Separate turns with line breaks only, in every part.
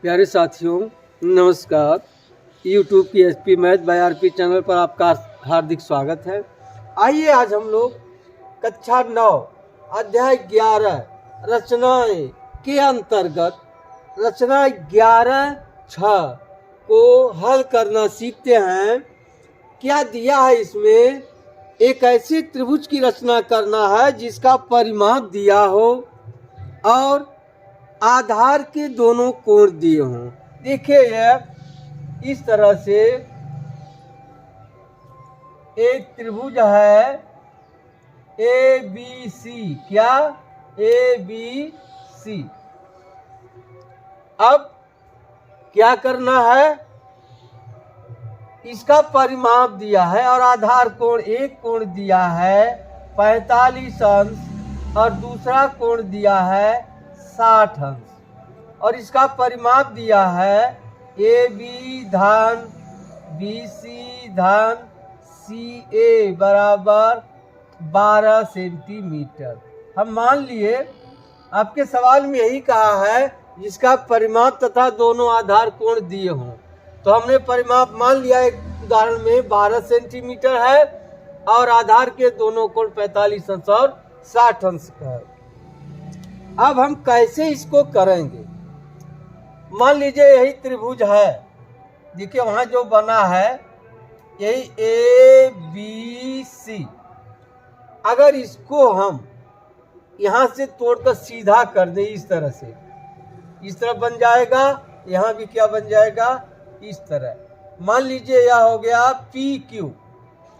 प्यारे साथियों, नमस्कार। यूट्यूब की SP math by RP channel पर आपका हार्दिक स्वागत है। आइए आज हम लोग कक्षा 9 अध्याय 11 रचनाएं के अंतर्गत रचना 11(6) को हल करना सीखते हैं। क्या दिया है इसमें? एक ऐसे त्रिभुज की रचना करना है जिसका परिमाप दिया हो और आधार के दोनों कोण दिए हों। देखिए यह इस तरह से एक त्रिभुज है ए बी सी। क्या? A B C. अब क्या करना है? इसका परिमाप दिया है और आधार कोण, एक कोण दिया है 45 अंश और दूसरा कोण दिया है 60 अंश और इसका परिमाप दिया है ए बी धन बी सी धन सी ए बराबर 12 सेंटीमीटर। हम मान लिए आपके सवाल में यही कहा है जिसका परिमाप तथा दोनों आधार कोण दिए हों। तो हमने परिमाप मान लिया, एक उदाहरण में 12 सेंटीमीटर है और आधार के दोनों कोण 45 अंश और 60 अंश का है। अब हम कैसे इसको करेंगे? मान लीजिए यही त्रिभुज है, देखिए वहां जो बना है यही ए बी सी। अगर इसको हम यहां से तोड़कर सीधा कर दें इस तरह से, इस तरह बन जाएगा। यहां भी क्या बन जाएगा? इस तरह। मान लीजिए यह हो गया पी क्यू।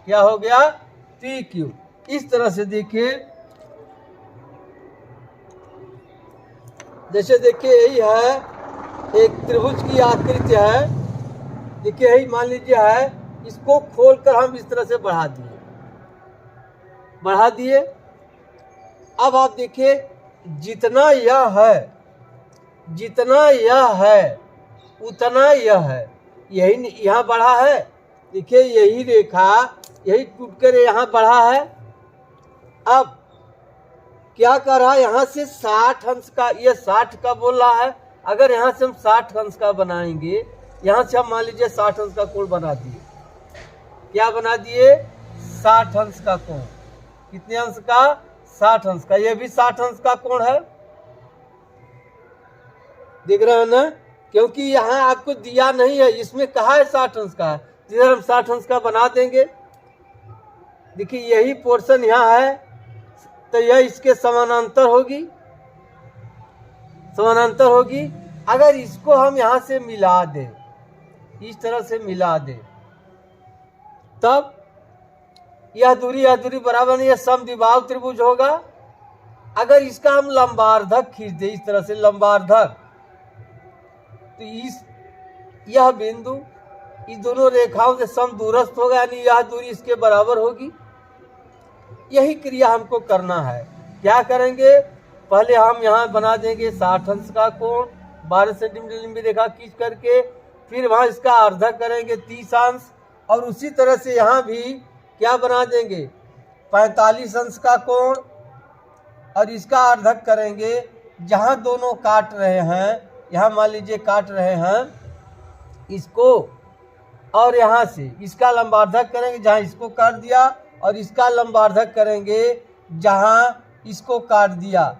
क्या हो गया? P Q. इस तरह से देखिए, जैसे देखिए यही है, एक त्रिभुज की आकृति है। देखिए यही मान लीजिए है, इसको खोलकर हम इस तरह से बढ़ा दिए। अब आप देखिए जितना यह है उतना यह है। यही यहाँ बढ़ा है। देखिए यही रेखा यही टूटकर यहाँ बढ़ा है। अब क्या कर रहा है? यहाँ से 60 अंश का, ये 60 का बोल रहा है। अगर यहाँ से हम 60 अंश का बनाएंगे, यहाँ से हम मान लीजिए 60 अंश का कोण बना दिए। क्या बना दिए? 60 अंश का कोण। कितने अंश का? 60 अंश का। ये भी 60 अंश का कोण है, देख रहे हैं ना? क्योंकि यहाँ आपको दिया नहीं है, इसमें कहा है 60 अंश का है, जिधर हम 60 अंश का बना देंगे। देखिए यही पोर्शन यहाँ है, तो यह इसके समानांतर होगी। अगर इसको हम यहाँ से मिला दें, इस तरह से मिला दें, तब यह दूरी बराबर नहीं, यह समद्विबाहु त्रिभुज होगा। अगर इसका हम लंबार्धक खींच दें इस तरह से, लंबार्धक, तो यह बिंदु इस दोनों रेखाओं से समदूरस्थ होगा, यानी यह दूरी इसके बराबर होगी। यही क्रिया हमको करना है। क्या करेंगे? पहले हम यहाँ बना देंगे 60 अंश का कोण 12 सेंटीमीटर लंबी रेखा खींच करके, फिर वहाँ इसका अर्धक करेंगे 30 अंश और उसी तरह से यहाँ भी क्या बना देंगे? 45 अंश का कोण और इसका अर्धक करेंगे। जहाँ दोनों काट रहे हैं, यहाँ मान लीजिए काट रहे हैं इसको, और यहाँ से इसका लंबार्धक करेंगे जहाँ इसको काट दिया, और इसका लंबार्धक करेंगे जहाँ इसको काट दिया।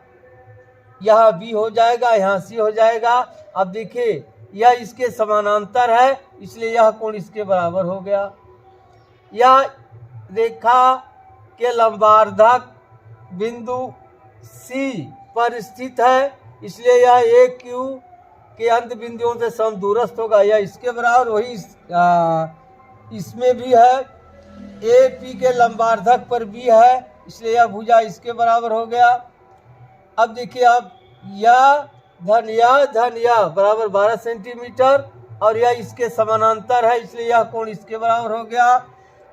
यह बी हो जाएगा, यहाँ सी हो जाएगा। अब देखिए यह इसके समानांतर है, इसलिए यह कोण इसके बराबर हो गया। यह रेखा के लंबार्धक बिंदु सी पर स्थित है, इसलिए यह ए क्यू के अंत बिंदुओं से समदूरस्थ होगा। यह इसके बराबर, वही इसमें भी है। ए पी के लंबार्धक पर बी है, इसलिए यह भुजा इसके बराबर हो गया। अब देखिए, अब यह धन यह बराबर 12 सेंटीमीटर और यह इसके समानांतर है, इसलिए यह कोण इसके बराबर हो गया।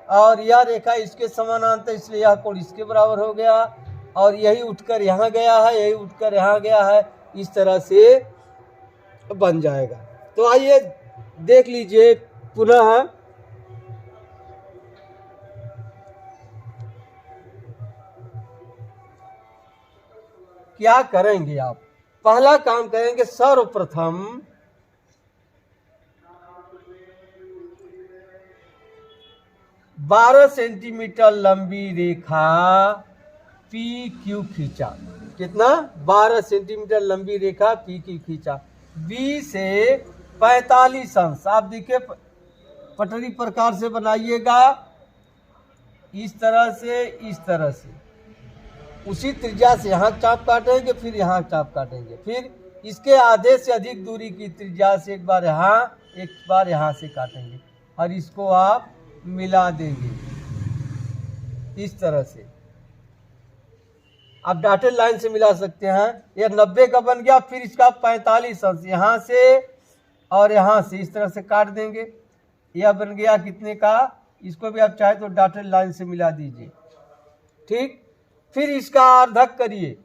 और यह रेखा इसके समानांतर, इसलिए यह कोण इसके बराबर हो गया। और यही उठकर यहाँ गया है, यही उठकर यहाँ गया है। इस तरह से बन जाएगा। तो आइए देख लीजिए पुनः। क्या करेंगे आप? पहला काम करेंगे, सर्वप्रथम 12 सेंटीमीटर लंबी रेखा पी क्यू खींचा। कितना? 12 सेंटीमीटर लंबी रेखा पी क्यू खींचा। बी से 45 अंश। आप देखिए पटरी प्रकार से बनाइएगा, इस तरह से, इस तरह से, उसी त्रिज्या से यहाँ चाप काटेंगे, फिर यहाँ चाप काटेंगे, फिर इसके आधे से अधिक दूरी की त्रिज्या से एक बार यहाँ से काटेंगे और इसको आप मिला देंगे इस तरह से। आप डॉटेड लाइन से मिला सकते हैं। यह 90 का बन गया, फिर इसका 45 अंश यहाँ से और यहाँ से इस तरह से काट देंगे। यह बन गया कितने का? इसको भी आप चाहे तो डॉटेड लाइन से मिला दीजिए। ठीक, फिर इसका अर्धक करिए।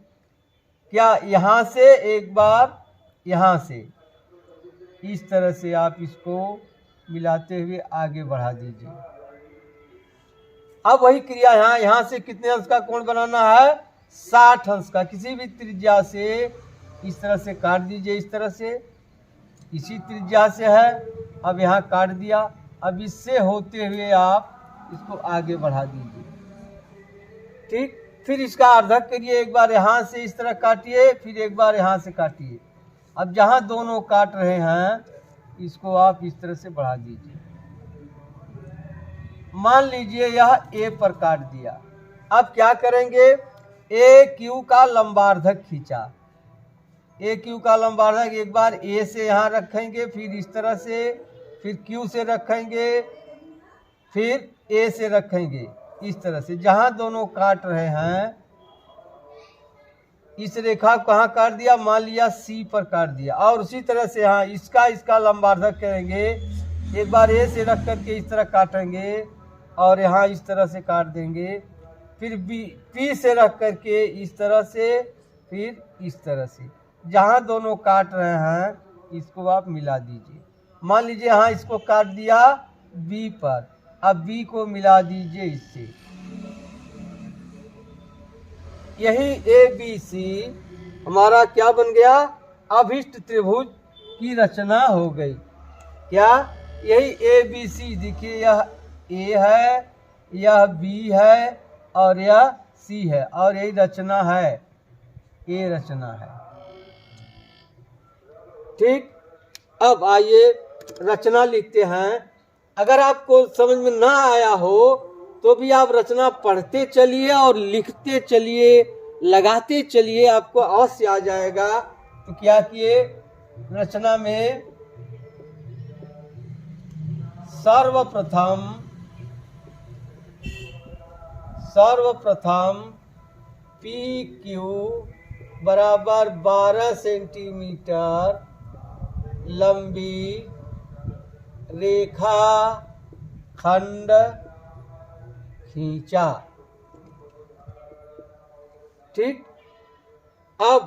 क्या? यहाँ से एक बार, यहाँ से, इस तरह से आप इसको मिलाते हुए आगे बढ़ा दीजिए। अब वही क्रिया यहाँ से कितने अंश का कोण बनाना है? 60 अंश का। किसी भी त्रिज्या से इस तरह से काट दीजिए, इस तरह से, इसी त्रिज्या से है। अब यहाँ काट दिया, अब इससे होते हुए आप इसको आगे बढ़ा दीजिए। ठीक, फिर इसका अर्धक करिए। एक बार यहाँ से इस तरह काटिए, फिर एक बार यहाँ से काटिए। अब जहाँ दोनों काट रहे हैं इसको आप इस तरह से बढ़ा दीजिए। मान लीजिए यह ए पर काट दिया। अब क्या करेंगे? ए क्यू का लंबार्धक खींचा। ए क्यू का लंबार्धक एक बार ए से यहाँ रखेंगे, फिर इस तरह से, फिर क्यू से रखेंगे, फिर ए से रखेंगे, इस तरह से। जहाँ दोनों काट रहे हैं इस रेखा को कहाँ काट दिया? मान लिया सी पर काट दिया। और उसी तरह से यहाँ इसका लंबार्धक करेंगे। एक बार ए से रख करके इस तरह काटेंगे और यहाँ इस तरह से काट देंगे, फिर पी से रख करके इस तरह से, फिर इस तरह से। जहाँ दोनों काट रहे हैं इसको आप मिला दीजिए। मान लीजिए यहाँ इसको काट दिया बी पर, अब बी को मिला दीजिए इससे। यही ए बी सी हमारा क्या बन गया? अभिष्ट त्रिभुज की रचना हो गई। क्या? यही ए बी सी। देखिए यह ए है, यह बी है और यह सी है, और यही रचना है, ये रचना है। ठीक, अब आइए रचना लिखते हैं। अगर आपको समझ में ना आया हो तो भी आप रचना पढ़ते चलिए और लिखते चलिए, लगाते चलिए, आपको अवश्य आ जाएगा। तो क्या किए? रचना में सर्वप्रथम पी क्यू बराबर 12 सेंटीमीटर लंबी रेखा खंड खींचा। ठीक, अब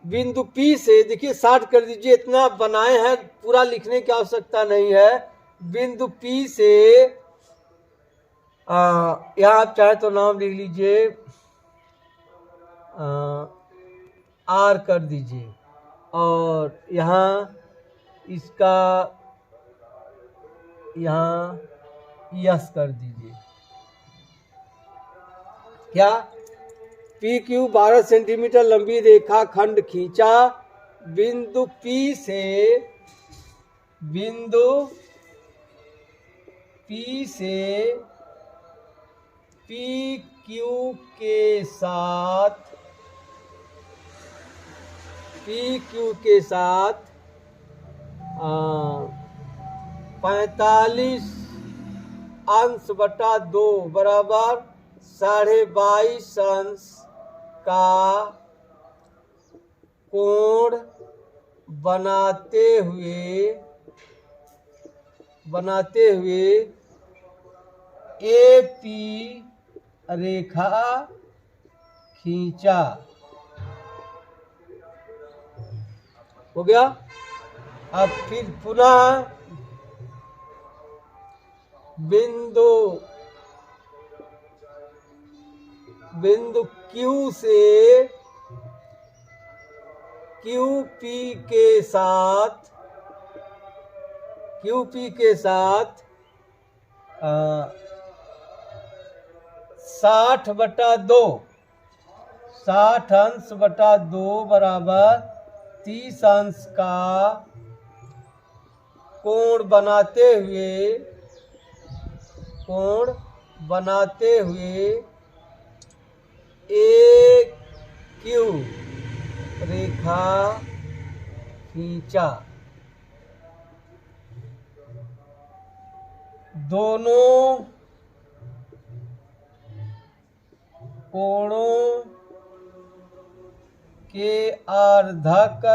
बिंदु P से, देखिए 60 कर दीजिए, इतना बनाए हैं, पूरा लिखने की आवश्यकता नहीं है। बिंदु P से यहाँ आप चाहे तो नाम लिख लीजिए, R कर दीजिए, और यहाँ इसका यहाँ यस कर दीजिए। क्या? पी क्यू 12 सेंटीमीटर लंबी रेखा खंड खींचा। बिंदु P से पी क्यू के साथ 45 अंश बटा 2 बराबर 22.5 अंश का कोण बनाते हुए AP रेखा खींचा। हो गया। अब फिर पुनः बिंदु Q से QP के साथ 60/2, 60 अंश बटा 2 बराबर 30 अंश का कोण बनाते हुए एक क्यू रेखा खींचा। दोनों कोणों के अर्धक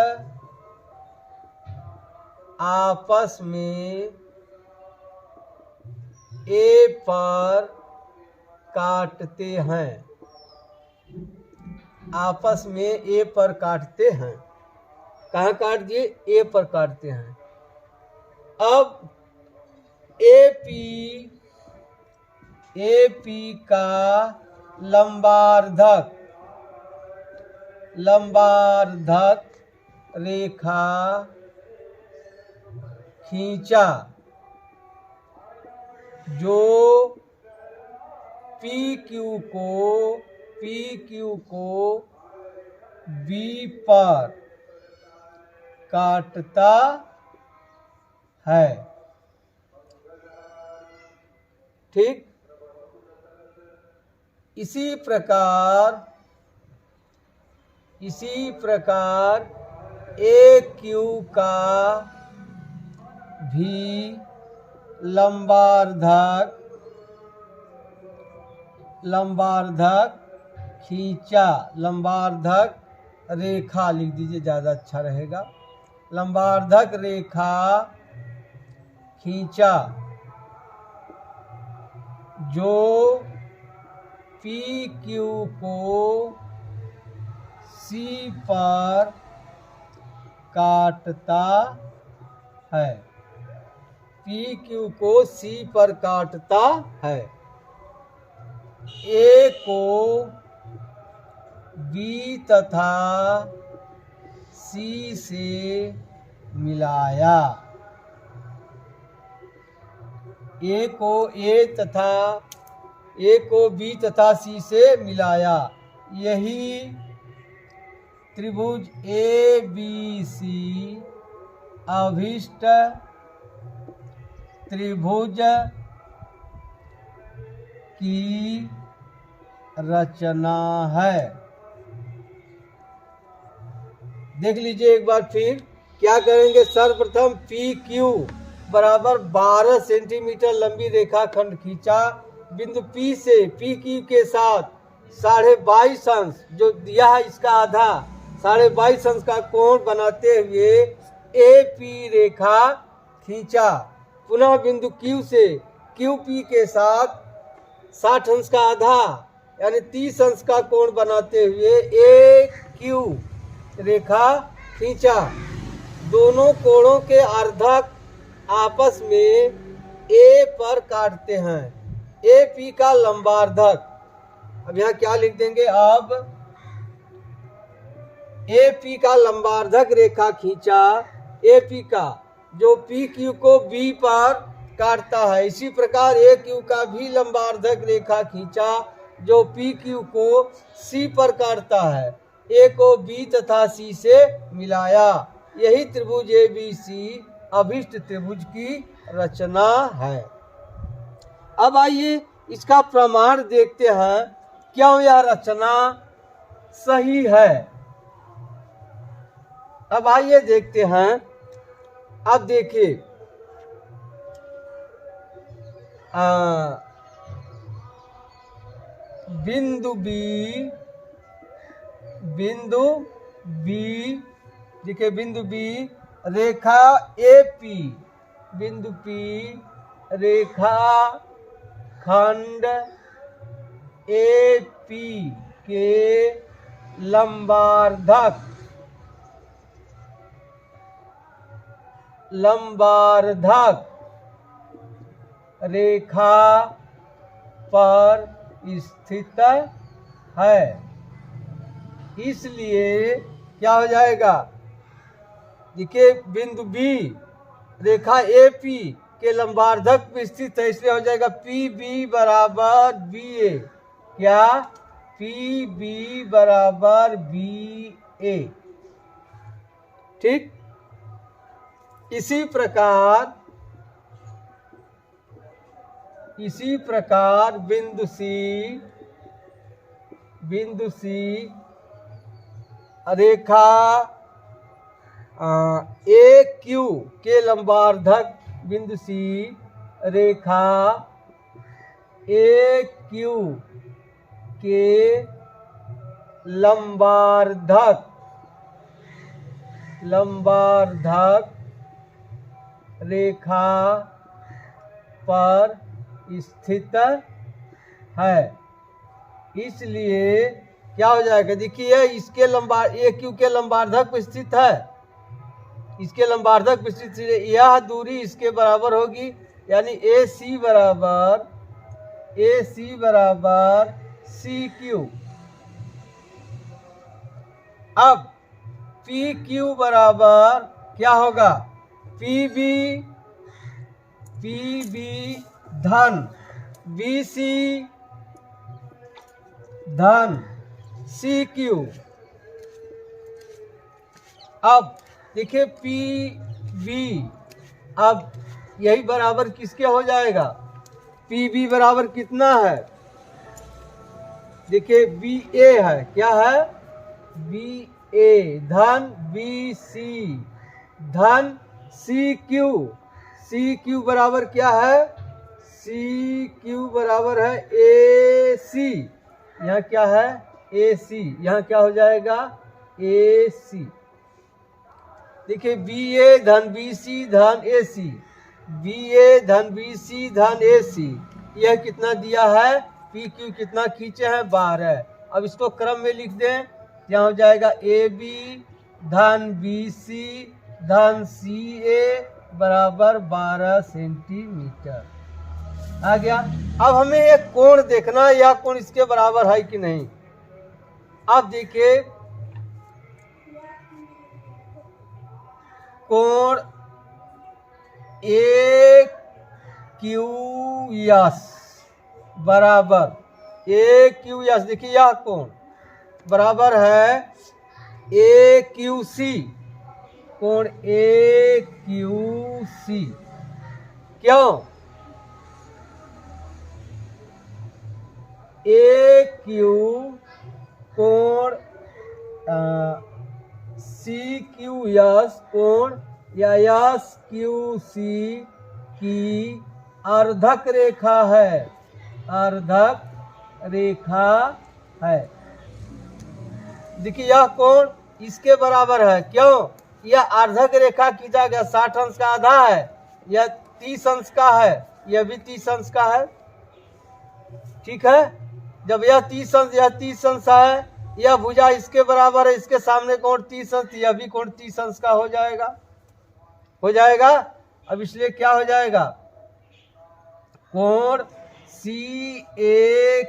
आपस में ए पर काटते हैं। आपस में ए पर काटते हैं। कहाँ काट दिए? ए पर काटते हैं। अब एपी का लंबार्धक रेखा खींचा जो PQ को B पर काटता है। ठीक, इसी प्रकार AQ का भी लंबार्धक खींचा। लंबार्धक रेखा लिख दीजिए, ज़्यादा अच्छा रहेगा। लंबार्धक रेखा खींचा जो PQ को C पर काटता है। PQ को C पर काटता है। A को B तथा C से मिलाया। A को B तथा C से मिलाया। यही त्रिभुज ABC अभिष्ट त्रिभुज की रचना है। देख लीजिए एक बार फिर क्या करेंगे। सर्वप्रथम PQ बराबर 12 सेंटीमीटर लंबी रेखाखंड खींचा। बिंदु P से PQ के साथ 22.5 अंश जो दिया है इसका आधा 22.5 अंश का कोण बनाते हुए AP रेखा खींचा। पुनः बिंदु Q से QP के साथ 60 अंश का आधा यानी 30 अंश का कोण बनाते हुए AQ रेखा खींचा। दोनों कोणों के अर्धक आपस में A पर काटते हैं। AP का लंबार्धक, अब यहाँ क्या लिख देंगे। अब AP का लंबार्धक रेखा खींचा AP का जो PQ को B पर काटता है। इसी प्रकार AQ का भी लंबार्धक रेखा खींचा जो PQ को C पर काटता है। A को B तथा C से मिलाया। यही त्रिभुज ABC अभिष्ट त्रिभुज की रचना है। अब आइए इसका प्रमाण देखते हैं, क्यों यह रचना सही है। अब आइए देखते हैं। अब देखिए बिंदु B देखिए बिंदु B रेखा AP, बिंदु P रेखा खंड AP के लंबार्धक रेखा पर स्थित है। इसलिए क्या हो जाएगा। देखिए बिंदु B रेखा AP के लंबार्धक पर स्थित है, इसलिए हो जाएगा PB बराबर BA। क्या, पी बी बराबर बी ए। ठीक, इसी प्रकार बिंदु सी रेखा ए क्यू के लंबार्धक, बिंदु सी रेखा ए क्यू के लंबार्धक रेखा पर स्थित है। इसलिए क्या हो जाएगा, देखिए इसके ए क्यू के लंबार्धक पर स्थित है, इसके लंबार्धक पर स्थित, यह दूरी इसके बराबर होगी, यानी ए सी बराबर सी क्यू। अब पी क्यू बराबर क्या होगा, पी बी धन बी सी धन सी क्यू। अब देखिए पी बी, अब यही बराबर किसके हो जाएगा, पी बी बराबर कितना है, देखिए बी ए है, क्या है, बी ए धन बी सी धन सी क्यू बराबर क्या है, सी क्यू बराबर है ए सी, यहाँ क्या है ए सी, यहाँ क्या हो जाएगा ए सी। देखिए बी ए धन बी सी धन ए सी, बी ए धन बी सी धन ए सी, यह कितना दिया है, पी क्यू कितना खींचे हैं 12। अब इसको क्रम में लिख दें, यहाँ हो जाएगा ए बी धन बी सी धन सी ए बराबर 12 सेंटीमीटर आ गया। अब हमें एक कोण देखना है, यह कोण इसके बराबर है कि नहीं। अब देखिए कोण ए क्यू एस बराबर ए क्यू एस, देखिए यह कोण बराबर है ए क्यू सी, कोण ए क्यू सी। क्यों, ए क्यू कोण सी क्यू एस कोण या एस क्यू सी की अर्धक रेखा है, अर्धक रेखा है। देखिए यह कोण इसके बराबर है, क्यों, यह अर्धक रेखा खींचा गया 60 अंश का आधा है, यह 30 अंश का है, यह भी 30 अंश का है। ठीक है, जब यह 30 अंश यह 30 अंश है, यह भुजा इसके बराबर है, इसके सामने कोण 30 अंश, यह भी कोण 30 अंश का हो जाएगा। अब इसलिए क्या हो जाएगा, कोण सी ए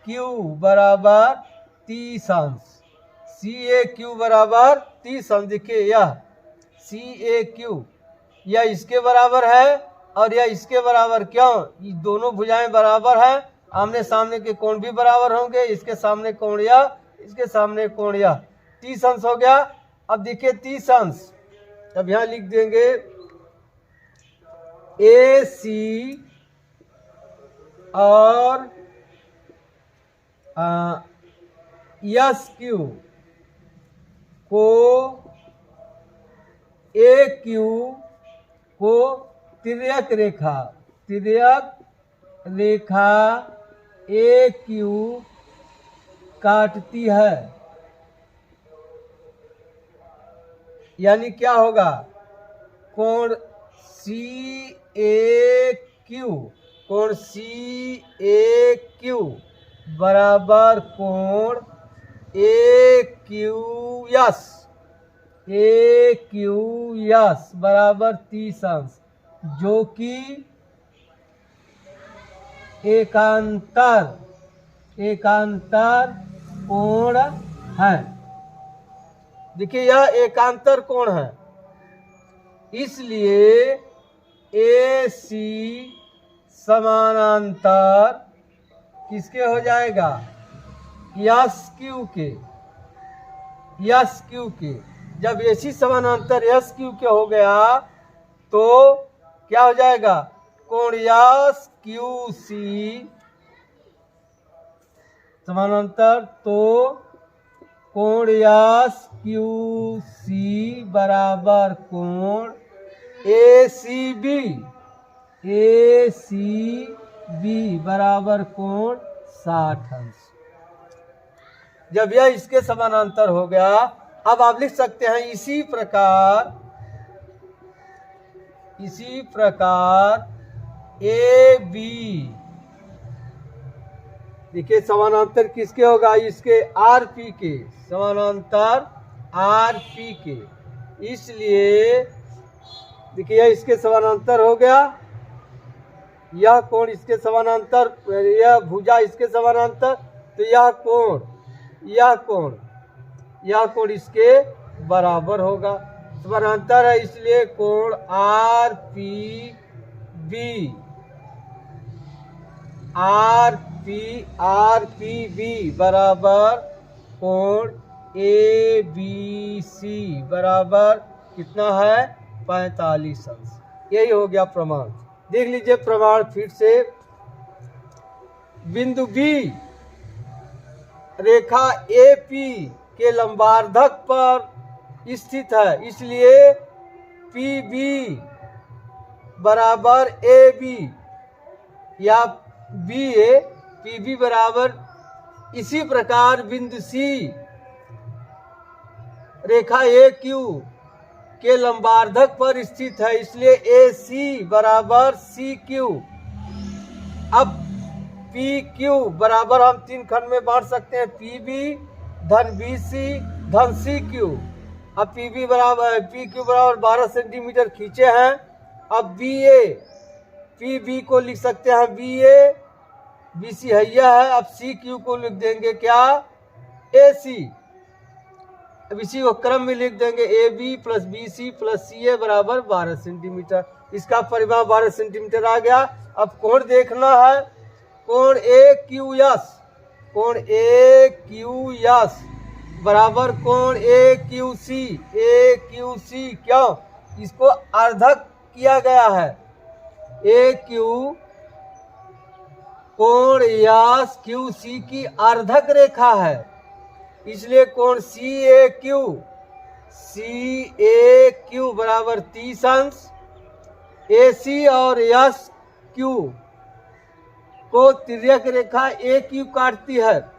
क्यू बराबर 30 अंश, सी ए क्यू बराबर 30 अंश। देखिए यह सी ए क्यू यह इसके बराबर है और यह इसके बराबर, क्यों, ये दोनों भुजाएं बराबर हैं, आमने सामने के कोण भी बराबर होंगे, इसके सामने कोण या इसके सामने कोण या 30 अंश हो गया। अब देखिए 30 अंश, अब यहां लिख देंगे ए सी और एस क्यू को ए क्यू को तिर्यक रेखा ए क्यू काटती है, यानी क्या होगा, कोण सी ए क्यू बराबर कोण ए क्यू एस बराबर 30 अंश, जो कि एकांतर कोण है। देखिए यह एकांतर कोण है, इसलिए ए सी समानांतर किसके हो जाएगा, यस क्यू के जब AC समानांतर यस क्यू के हो गया तो क्या हो जाएगा, कोण यस क्यू सी समानांतर, तो कोण यस क्यू सी बराबर कोण ACB बराबर कोण 60 अंश। जब यह इसके समानांतर हो गया, अब आप लिख सकते हैं इसी प्रकार AB, देखिए समानांतर किसके होगा, इसके RP के, समानांतर RP के, इसलिए देखिए यह इसके समानांतर हो गया, यह कोण इसके समानांतर, यह भुजा इसके समानांतर, तो यह कोण इसके बराबर होगा, समानांतर है इसलिए कोण RPB बराबर कोण ABC बराबर कितना है 45 अंश। यही हो गया प्रमाण। देख लीजिए प्रमाण फिर से, बिंदु B रेखा AP के लंबार्धक पर स्थित है, इसलिए PB बराबर AB या BA PB बराबर, इसी प्रकार बिंदु C रेखा AQ के लंबार्धक पर स्थित है, इसलिए AC बराबर CQ। अब PQ बराबर हम 3 खंड में बांट सकते हैं, PB धन BC धन CQ। अब PQ बराबर 12 सेंटीमीटर खींचे हैं। अब PB को लिख सकते हैं BC हैया है, अब CQ को लिख देंगे क्या, AC। अब इसी को क्रम में लिख देंगे AB plus BC plus CA बराबर 12 सेंटीमीटर। इसका परिमाण 12 सेंटीमीटर आ गया। अब कोण देखना है, कोण AQS बराबर कोण AQC। क्यों, इसको अर्धक किया गया है, AQ कोण यस QC की अर्धक रेखा है, इसलिए कोण CAQ बराबर 30 अंश। AC और SQ को तिर्यक रेखा AQ काटती है,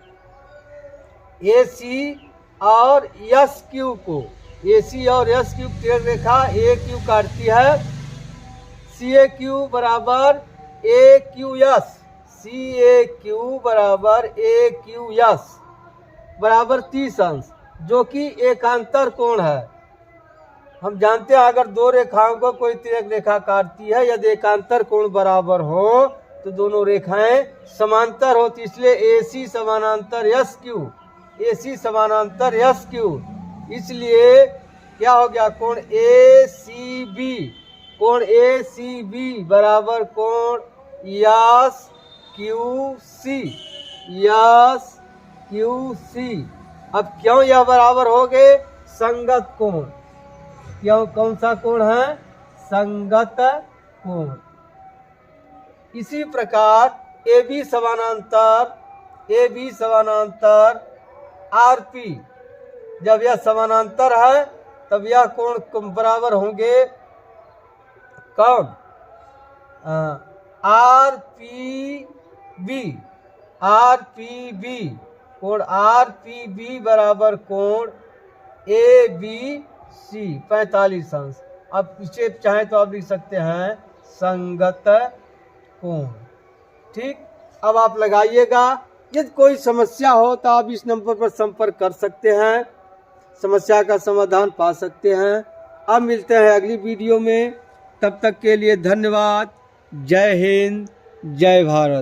AC और SQ को, AC और SQ तिर्यक रेखा AQ काटती है। CAQ बराबर AQS, CAQ बराबर AQS बराबर 30 अंश, जो कि एकांतर कोण है। हम जानते हैं अगर दो रेखाओं को कोई तिर्यक रेखा काटती है, यदि एकांतर कोण बराबर हो तो दोनों रेखाएं समांतर होती, इसलिए AC समानांतर SQ, इसलिए क्या हो गया, कोण ACB बराबर कोण QC। अब क्यों यह बराबर हो गए, संगत कोण। क्यों, कौन सा कोण है, संगत कोण। इसी प्रकार AB समानांतर RP, जब यह समानांतर है तब यह कोण बराबर होंगे कौन, RPB कोण RPB बराबर कोण ABC 45 अंश। अब इसे चाहे तो आप लिख सकते हैं संगत कोण। ठीक, अब आप लगाइएगा। यदि कोई समस्या हो तो आप इस नंबर पर संपर्क कर सकते हैं, समस्या का समाधान पा सकते हैं। अब मिलते हैं अगली वीडियो में, तब तक के लिए धन्यवाद। जय हिंद, जय भारत।